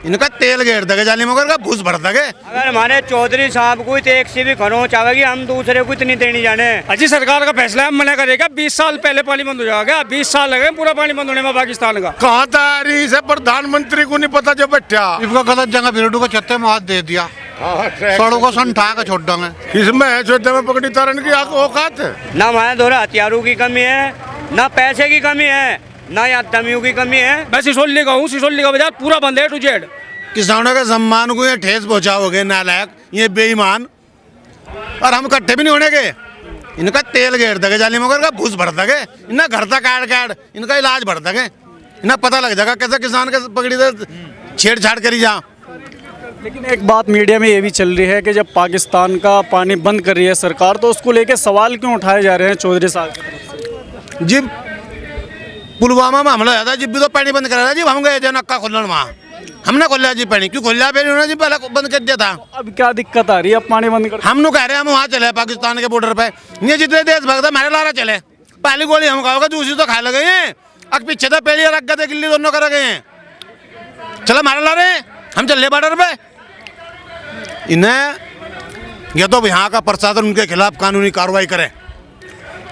इनका तेल घेर दगे जाली मगर का भूस भर दगे। अगर हमारे चौधरी साहब को एक सी भी खरोच आवेगी हम दूसरे को इतनी देनी जाने। अजी सरकार का फैसला है, मना करेगा 20 साल पहले पानी बंद हो जाएगा। 20 साल लगे पूरा पानी बंद होने में पाकिस्तान का। कहाँ तैयारी से प्रधानमंत्री को नहीं पता जो बैठा इनका गलत जगह बिरडू को छत्ते में हाथ दे दिया, सड़ों को सन ठा के छोड़ देंगे। किसमें है चौथे में पकड़ी तारण की औकात है? ना हमारे दोरा हथियारों की कमी है, ना पैसे की कमी है, ना यहाँ दमियों की कमी है। मैं सिसोली का हूँ, सिसोली का बाजार पूरा बंद है टू जेड। किसानों के सम्मान को ये ठेस पहुंचाओगे नालायक, ये बेईमान, और हम इकट्ठे भी नहीं होने के। इनका तेल घेर दगे जाली मगर का भूस भर दगे, इन्हें घर तक काट इनका इलाज भर दगे, इन्हें पता लग जाएगा कैसे किसान के पकड़ी से छेड़छाड़ करी जा। लेकिन एक बात मीडिया में ये भी चल रही है कि जब पाकिस्तान का पानी बंद कर रही है सरकार, तो उसको लेके सवाल क्यों उठाए जा रहे हैं चौधरी साहब की तरफ से? जी पुलवामा में हमला था, जब भी तो पानी बंद करा था जी, हम गए थे नक्का खोलन वहाँ, हमने खोला जी पानी, क्यों खोला फिर उन्होंने जी पहले बंद कर दिया था। अब क्या दिक्कत आ रही है अब पानी बंद कर? हम लोग कह रहे हैं हम वहाँ चले पाकिस्तान के बॉर्डर पे, ये जितने देश भगत है मेरे लारा चले, पहली गोली हम खाओगे दूसरी तो खा लगे हैं, अब पीछे तो पेड़ी रख गए थे गिल्ली दोनों कर गए हैं, चलो मारे ला रहे हम चल रहे बॉर्डर पे। इन्हें या तो यहाँ का प्रशासन उनके खिलाफ कानूनी कार्रवाई करे,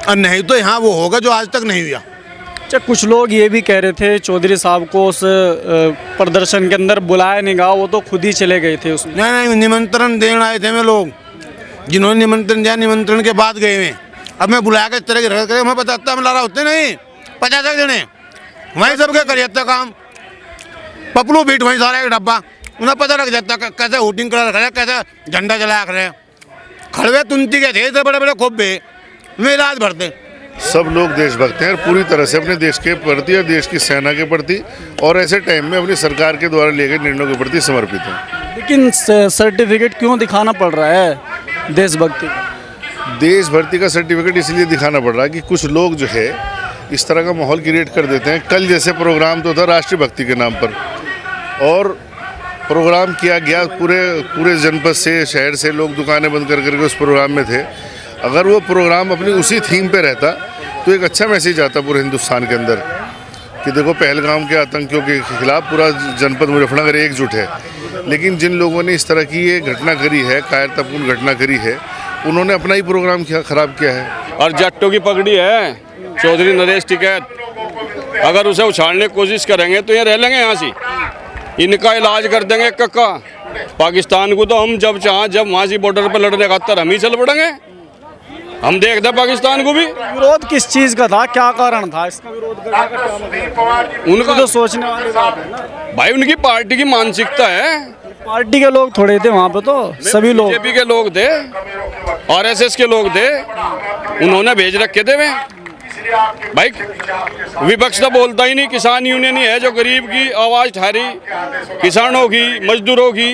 और नहीं तो यहाँ वो होगा जो आज तक नहीं हुआ। अच्छा, कुछ लोग ये भी कह रहे थे चौधरी साहब को उस प्रदर्शन के अंदर बुलाया नहीं गया, वो तो खुद ही चले गए थे उसमें। नहीं, निमंत्रण देने आए थे वे लोग, जिन्होंने निमंत्रण दिया निमंत्रण के बाद गए हुए। अब मैं बुलाया के इस तरह की हमें पता हम लारा होते नहीं 50 जने वहीं सबके कर जाता काम, पपलू बीट वहीं सारा एक डब्बा, उन्हें पता लग जाता कैसे हुटिंग करा रखे, कैसे झंडा जला रहे, खड़वे तुंती के थे बड़े बड़े खोबे वे इलाज भरते। सब लोग देशभक्त हैं और पूरी तरह से अपने देश के प्रति और देश की सेना के प्रति और ऐसे टाइम में अपनी सरकार के द्वारा लिए गए निर्णयों के प्रति समर्पित हैं। लेकिन सर्टिफिकेट क्यों दिखाना पड़ रहा है देशभक्ति का? देशभक्ति का सर्टिफिकेट इसलिए दिखाना पड़ रहा है कि कुछ लोग जो है इस तरह का माहौल क्रिएट कर देते हैं। कल जैसे प्रोग्राम तो था राष्ट्रीय भक्ति के नाम पर, और प्रोग्राम किया गया, पूरे जनपद से शहर से लोग दुकानें बंद कर करके उस प्रोग्राम में थे। अगर वो प्रोग्राम अपनी उसी थीम पे रहता तो एक अच्छा मैसेज आता पूरे हिंदुस्तान के अंदर कि देखो पहलगाम के आतंकियों के खिलाफ पूरा जनपद मुजफ्फरनगर एकजुट है। लेकिन जिन लोगों ने इस तरह की ये घटना करी है, कायरतापूर्ण घटना करी है, उन्होंने अपना ही प्रोग्राम खराब किया है। और जट्टों की पगड़ी है चौधरी नरेश टिकैत, अगर उसे उछालने की कोशिश करेंगे तो ये रह लेंगे यहाँ से, इनका इलाज कर देंगे कक्का। पाकिस्तान को तो हम जब वहाँ से बॉर्डर पर लड़ने खातर हम ही चल पड़ेंगे, हम देखते पाकिस्तान को भी। विरोध किस चीज का था, क्या कारण था इसका विरोध करने का? क्या मतलब? उनको तो सोचने वाली बात है ना भाई, उनकी पार्टी की मानसिकता है। पार्टी के लोग थोड़े थे वहाँ पे, तो सभी लोग बीजेपी के लोग थे, आरएसएस के लोग थे, उन्होंने भेज रखे थे वे। भाई विपक्ष तो बोलता ही नहीं, किसान यूनियन ही है जो गरीब की आवाज ठहरी, किसानों की, मजदूरों की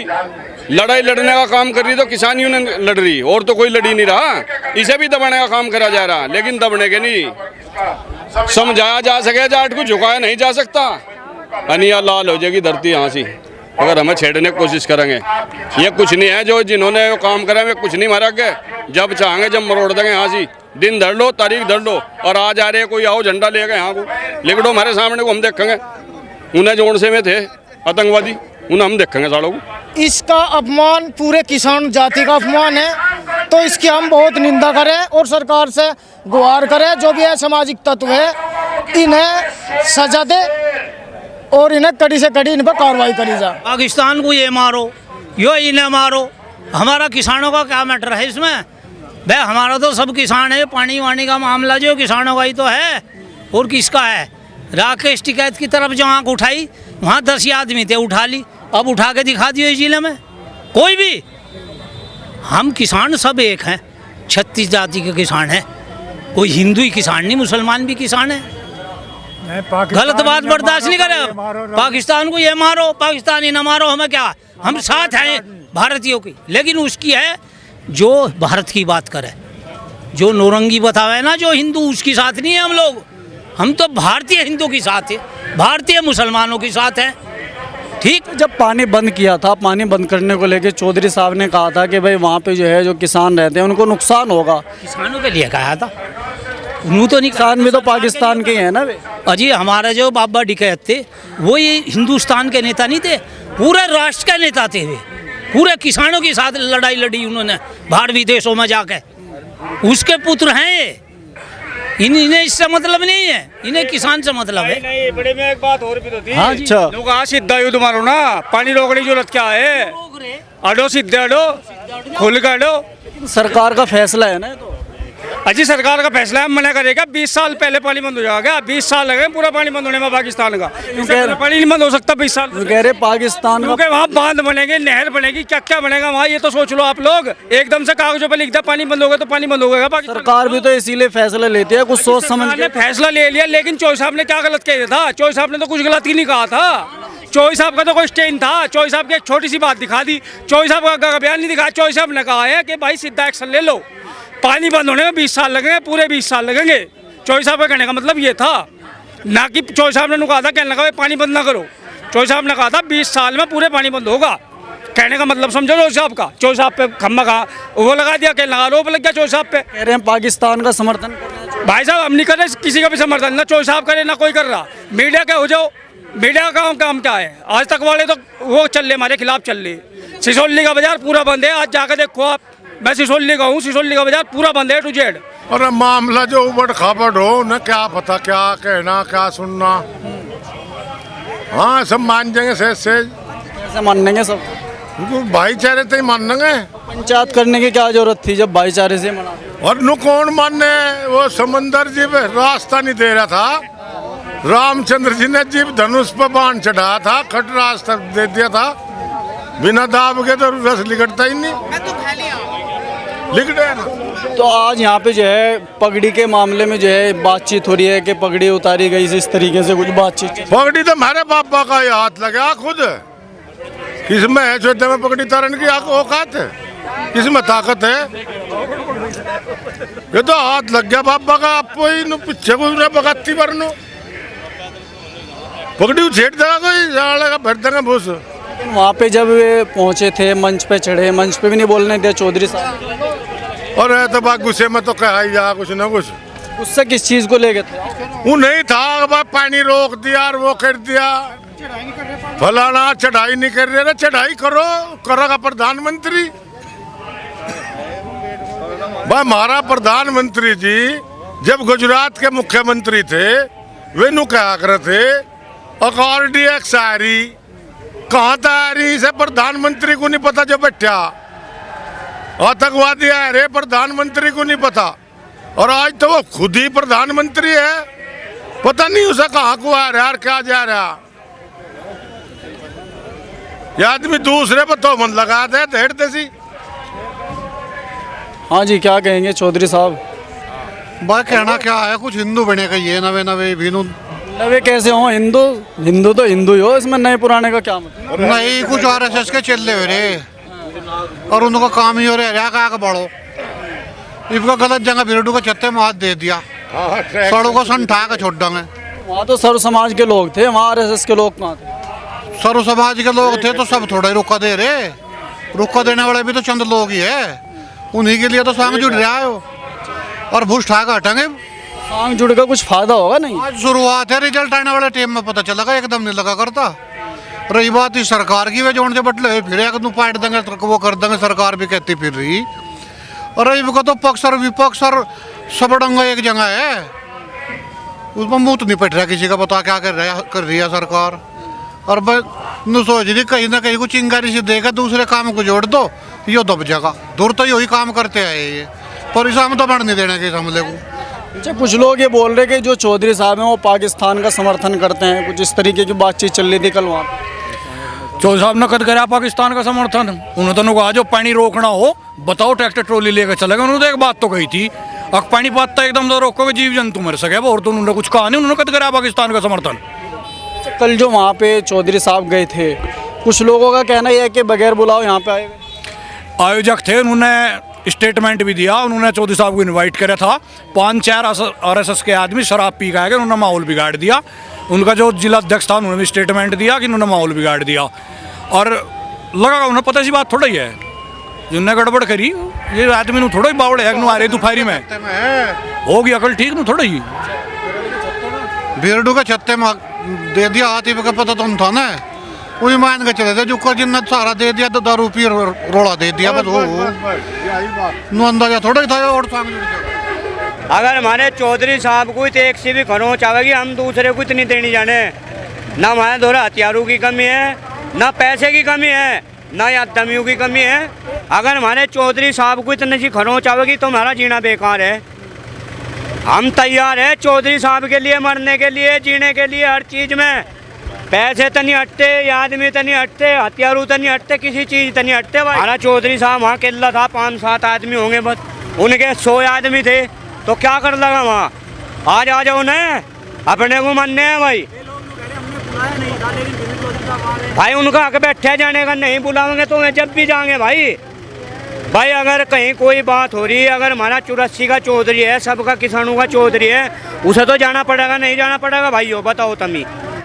लड़ाई लड़ने का काम कर रही, तो किसान यूनियन लड़ रही, और तो कोई लड़ी नहीं रहा। इसे भी दबाने का काम करा जा रहा, लेकिन दबने के नहीं समझाया जा सके, जाट को झुकाया नहीं जा सकता। अनिया लाल हो जाएगी धरती यहाँ से अगर हमें छेड़ने की कोशिश करेंगे। ये कुछ नहीं है जो जिन्होंने वो काम करा है, कुछ नहीं मारा गए, जब चाहेंगे जब मरोड़ देंगे यहाँ से। दिन धर लो, तारीख धर लो, और आज आ रहे कोई आओ झंडा लेकर यहाँ को लिखो हमारे सामने को, हम देखेंगे। उन्हें जोड़ से में थे आतंकवादी, उन्हें हम देखेंगे सालों को। इसका अपमान पूरे किसान जाति का अपमान है, तो इसकी हम बहुत निंदा करें और सरकार से गुहार करें, जो भी असामाजिक तत्व है इन्हें सजा दे और इन्हें कड़ी से कड़ी इन पर कार्रवाई करी जाए। पाकिस्तान को ये मारो, यो इन्हें मारो, हमारा किसानों का क्या मैटर है इसमें? भाई हमारा तो सब किसान है, पानी वानी का मामला जो किसानों का ही तो है, और किसका है? राकेश टिकैत की तरफ जो आँख उठाई वहाँ 10 आदमी थे, उठा ली, अब उठा के दिखा दियो इस जिले में कोई भी। हम किसान सब एक हैं, 36 जाति के किसान हैं, कोई हिंदू ही किसान नहीं, मुसलमान भी किसान है। गलत बात बर्दाश्त नहीं करे। पाकिस्तान को ये मारो, पाकिस्तानी न मारो, हमें क्या, हम साथ हैं भारतीयों की, लेकिन उसकी है जो भारत की बात करे, जो नौरंगी बतावे ना जो हिंदू, उसकी साथ नहीं है हम लोग। हम तो भारतीय हिंदू के साथ है, भारतीय मुसलमानों के साथ है। ठीक, जब पानी बंद किया था, पानी बंद करने को लेके चौधरी साहब ने कहा था कि भाई वहाँ पे जो है जो किसान रहते हैं उनको नुकसान होगा। किसानों के लिए कहा था, उन्होंने तो नहीं, किसान भी तो पाकिस्तान के हैं ना वे। अजी हमारे जो बाबा टिकैत थे वो ये हिंदुस्तान के नेता नहीं थे, पूरे राष्ट्र के नेता थे वे, पूरे किसानों के साथ लड़ाई लड़ी उन्होंने बाहर विदेशों में जाके। उसके पुत्र हैं ये, इन्हें इससे मतलब नहीं है, इन्हें किसान से मतलब है। नहीं, बड़े में एक बात और भी तो थी। हाँ जी। अच्छा। लोग आज सीधा युद्ध मारो ना, पानी रोकने की जरूरत क्या है? अडो सीधे अडो, खुल के अडो। सरकार का फैसला है ना ये तो। अजी सरकार का फैसला है, मना करेगा 20 साल पहले पानी बंद हो जाएगा। 20 साल लगे पूरा पानी बंद होने में पाकिस्तान का। पानी नहीं बंद हो सकता 20 साल। कह रहे पाकिस्तान का क्योंकि वहाँ बांध बनेंगे, नहर बनेगी, क्या क्या बनेगा वहाँ, ये तो सोच लो आप लोग। एकदम से कागजों पे लिख दिया पानी बंद होगा तो पानी बंद होगा। पाकिस्तान सरकार भी तो इसीलिए फैसला लेती है, कुछ सोच समझ के फैसला ले लिया, लेकिन चौधरी साहब ने क्या गलत कह दिया था? चौधरी साहब ने तो कुछ गलत ही नहीं कहा था। चौधरी साहब का तो कोई स्टैंड था। चौधरी साहब की एक छोटी सी बात दिखा दी, चौधरी साहब का बयान नहीं दिखाया। चौधरी साहब ने कहा है कि भाई सीधा एक्शन ले लो, पानी बंद होने में 20 साल लगेंगे, पूरे 20 साल लगेंगे। चौधरी साहब का कहने का मतलब ये था, ना कि चौधरी साहब ने कहा था कहने लगा पानी बंद ना करो। चौधरी साहब ने कहा था 20 साल में पूरे पानी बंद होगा। कहने का मतलब समझो चौधरी साहब का। चौधरी साहब पे खम्मा कहा वो लगा दिया, कहने लगा आरोप लग गया चौधरी साहब पे। कह रहे हैं पाकिस्तान का समर्थन कर रहे हैं। भाई साहब हम नहीं कर रहे किसी का भी समर्थन, ना चौधरी साहब करे ना कोई कर रहा। मीडिया क्या हो जाओ, मीडिया का काम क्या है? आज तक वाले तो वो चल रहे, हमारे खिलाफ चल रहे। सिसोली का बाजार पूरा बंद है, आज जाकर देखो आप। मैं सिसोली का हूँ, सिसोली का बाजार पूरा बंद है टू जेड। और मामला जो उबड़ खाबड़ हो न, क्या पता क्या कहना क्या सुनना। हाँ सब मान जाएंगे से कैसे मानेंगे सब? भाईचारे से ही मानेंगे। पंचायत करने की क्या जरूरत थी जब भाईचारे से मना? और नु कौन माने? वो समंदर जी पे रास्ता नहीं दे रहा था, रामचंद्र जी ने जीव धनुष पर बाण चढ़ाया था, खट रास्ता दे दिया था। बिना दाब के तो रस लिकटता ही नहीं, लिकटे ना। तो आज यहाँ पे जो है पगड़ी के मामले में जो है बातचीत हो रही है कि पगड़ी उतारी गई, इस तरीके से कुछ बातचीत। पगड़ी तो हमारे पापा का ही हाथ लगा खुद। किसमें है चौथे में पगड़ी तारन की औकात है? किसमें ताकत है? ये तो हाथ लग गया पापा का, आपको ही पीछे को बगाती वरनो पगड़ी उछेड़ देगा कोई, जाड़ेगा भर देगा भूस। वहाँ पे जब वे पहुँचे थे, मंच पे चढ़े, मंच पे भी नहीं बोलने दिया चौधरी साहब। और तो बात गुस्से में तो कहा ही जा कुछ ना कुछ। उससे किस चीज़ को लेके थे? वो नहीं था, बात पानी रोक दिया और वो कर दिया, फलाना चढ़ाई नहीं कर रहे। चढ़ाई करो, करेगा प्रधानमंत्री। हमारा प्रधानमंत्री जी जब गुजरात के मुख्यमंत्री थे, वे नु क्या कर रहे थे, अकॉर्डी एक्स आ रही कहाँ तैयारी से प्रधानमंत्री को नहीं पता जो बैठा, आतंकवादी आ रहे प्रधानमंत्री को नहीं पता। और आज तो वो खुद ही प्रधानमंत्री है, पता नहीं उसे कहाँ को आ रहा है और क्या जा रहा। ये आदमी दूसरे पर तो मन लगा दे धेड़ देसी। हाँ जी, क्या कहेंगे चौधरी साहब? बात कहना क्या है, कुछ हिंदू बनेगा ये नवे नवे भी नवे कैसे हो? हिंदू हिंदू तो हिंदू ही हो, इसमें नए पुराने का क्या मतलब? नहीं, कुछ आरएसएस के चल रहे रे और उनका काम ही हो रहा है का बढ़ो। इनका गलत जगह बिरडू को छत्ते में हाथ दे दिया, सड़ों को सन ठा के छोड़ देंगे। वहाँ तो सर्व समाज के लोग थे, वहाँ आरएसएस के लोग कहाँ थे? सर्व समाज के लोग थे तो सब थोड़ा ही रुका दे रहे। रुका देने वाले भी तो चंद लोग ही है, उन्हीं के लिए तो सांग जुड़ रहा है और भूस ठा के हटेंगे। सांग जुड़ का कुछ फायदा होगा नहीं? आज शुरुआत है, रिजल्ट आने वाले टाइम में पता चलेगा, एकदम नहीं लगा करता। रही बात इस सरकार की, वे जोड़ से बटले फिर एक पाट देंगे वो कर देंगे, सरकार भी कहती फिर रही। और रही को तो पक्ष और विपक्ष और सबड़ंगा एक जगह है, उसमें मुँह तो नहीं पट रहा किसी का, बता क्या कर रही है सरकार। और सोच रही कहीं ना कहीं को चिंगारी से देगा, दूसरे काम को जोड़ दो, यो दब जाएगा। दूर तो यही काम करते आए ये, पर इस हम तो बढ़ नहीं देने के इस हमले को। अच्छा, कुछ लोग ये बोल रहे कि जो चौधरी साहब हैं वो पाकिस्तान का समर्थन करते हैं, कुछ इस तरीके की बातचीत चल रही थी कल वहाँ पे। चौधरी साहब ने कद करा पाकिस्तान का समर्थन? उन्होंने तो कहा जो पानी रोकना हो बताओ, ट्रैक्टर ट्रॉली लेकर चलेगा। उन्होंने तो एक बात तो कही थी, अब पानी पाता एकदम तो रोकोगे जीव जंतु मर सके, और तो उन्होंने कुछ कहा नहीं। उन्होंने कद करा पाकिस्तान का समर्थन। कल जो वहाँ पे चौधरी साहब गए थे, कुछ लोगों का कहना यह है कि बगैर बुलाओ यहाँ पे आए हुए आयोजक थे, उन्होंने स्टेटमेंट भी दिया। उन्होंने चौधरी साहब को इनवाइट करा था, 5-4 आरएसएस के आदमी शराब पी के आए, उन्होंने माहौल बिगाड़ दिया। उनका जो जिला अध्यक्ष था उन्होंने भी स्टेटमेंट दिया कि उन्होंने माहौल बिगाड़ दिया। और लगा उन्हें पता सी बात थोड़ा ही है, जिनने गड़बड़ करी ये आदमी नु थोड़ा ही बावड़ है आ रही दोपहरी में होगी अकल ठीक नु थोड़ा ही बिरडू के छत्ते में दे दिया हाथी पे, पता तो था ना वही मान के चले थे, जो को जिन्ना सहारा दे दिया तो दारू पी रोड़ा दे दिया, बस वो नु अंदाजा थोड़ा ही था। और अगर हमारे चौधरी साहब को टैक्सी भी खरोच आवेगी, हम दूसरे को इतनी देनी जाने। ना हमारे द्वारा हथियारों की कमी है, ना पैसे की कमी है, ना या दमियों की कमी है। अगर हमारे चौधरी साहब को इतनी सी खरोच आवेगी तो हमारा जीना बेकार है। हम तैयार है चौधरी साहब के लिए, मरने के लिए, जीने के लिए, हर चीज़ में। पैसे तो नहीं हटते, आदमी तो नहीं हटते, हथियारों तो नहीं हटते, किसी चीज़ तो नहीं हटते भाई। हमारा चौधरी साहब वहाँ केल्ला था, 5-7 आदमी होंगे बस, उनके 100 आदमी थे तो क्या कर लगा वहाँ। आज आ जाओ न, अपने को मानने हैं भाई। भाई उनका हक बैठे जाने का, नहीं बुलाएंगे तो जब भी जाएंगे भाई। भाई अगर कहीं कोई बात हो रही है, अगर हमारा 84 का चौधरी है, सबका किसानों का चौधरी है, उसे तो जाना पड़ेगा, नहीं जाना पड़ेगा भाई, हो बताओ तुम ही।